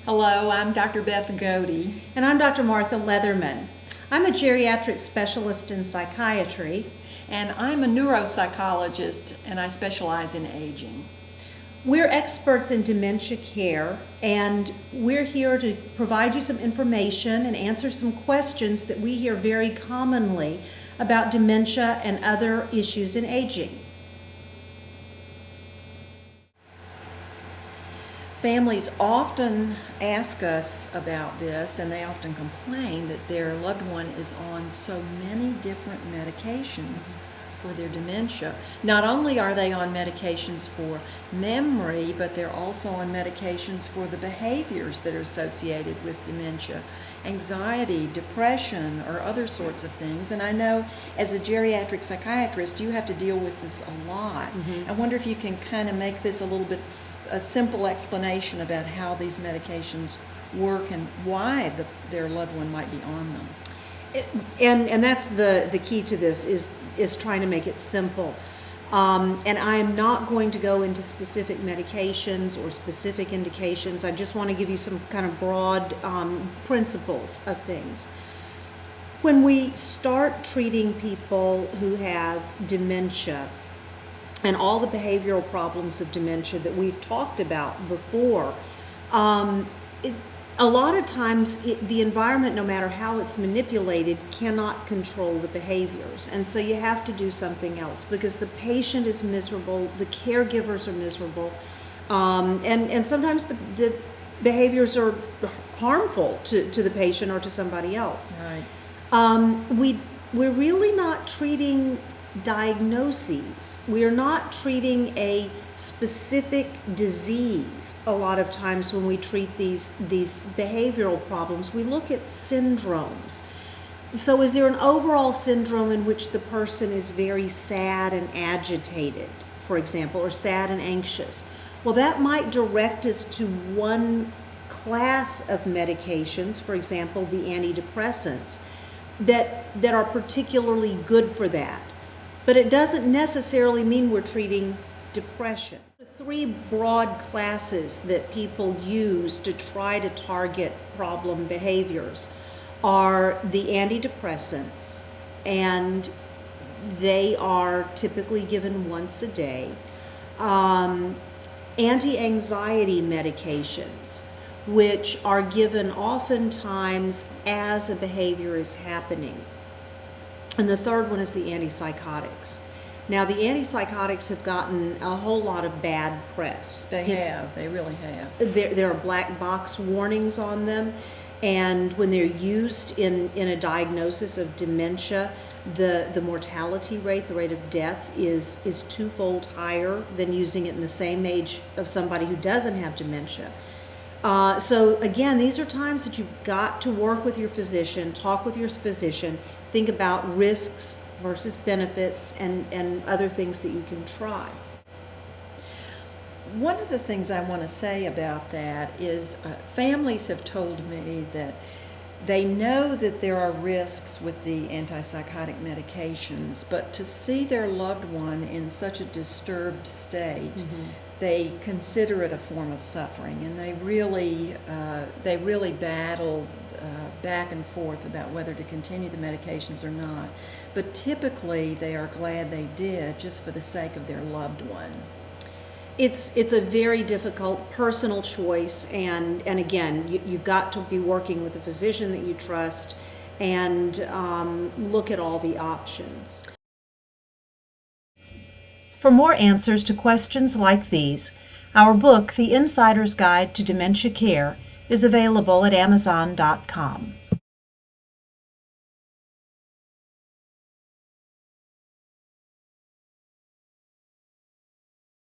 Hello, I'm Dr. Beth Godey. And I'm Dr. Martha Leatherman. I'm a geriatric specialist in psychiatry. And I'm a neuropsychologist, and I specialize in aging. We're experts in dementia care, and we're here to provide you some information and answer some questions that we hear very commonly about dementia and other issues in aging. Families often ask us about this, and they often complain that their loved one is on so many different medications for their dementia. Not only are they on medications for memory, but they're also on medications for the behaviors that are associated with dementia, anxiety, depression, or other sorts of things. And I know as a geriatric psychiatrist, you have to deal with this a lot. I wonder if you can kind of make this a little bit a simple explanation about how these medications work and why their loved one might be on them. And that's the key to this is trying to make it simple. And I am not going to go into specific medications or specific indications. I just want to give you some kind of broad principles of things. When we start treating people who have dementia and all the behavioral problems of dementia that we've talked about before, a lot of times the environment, no matter how it's manipulated, cannot control the behaviors. And so you have to do something else because the patient is miserable, the caregivers are miserable, and sometimes the behaviors are harmful to the patient or to somebody else. Right. We're really not treating diagnoses. We are not treating a specific disease. A lot of times when we treat these behavioral problems, we look at syndromes. So is there an overall syndrome in which the person is very sad and agitated, for example, or sad and anxious? Well, that might direct us to one class of medications, for example, the antidepressants, that are particularly good for that. But it doesn't necessarily mean we're treating depression. The three broad classes that people use to try to target problem behaviors are the antidepressants, and they are typically given once a day. Anti-anxiety medications, which are given oftentimes as a behavior is happening. And the third one is the antipsychotics. Now, the antipsychotics have gotten a whole lot of bad press. They really have. There are black box warnings on them, and when they're used in a diagnosis of dementia, the mortality rate, the rate of death, is twofold higher than using it in the same age of somebody who doesn't have dementia. So again, these are times that you've got to work with your physician, talk with your physician, think about risks versus benefits and other things that you can try. One of the things I want to say about that is families have told me that they know that there are risks with the antipsychotic medications, but to see their loved one in such a disturbed state, they consider it a form of suffering, and they really battle back and forth about whether to continue the medications or not. But typically, they are glad they did, just for the sake of their loved one. It's a very difficult personal choice, and again, you've got to be working with a physician that you trust and look at all the options. For more answers to questions like these, our book, The Insider's Guide to Dementia Care, is available at Amazon.com.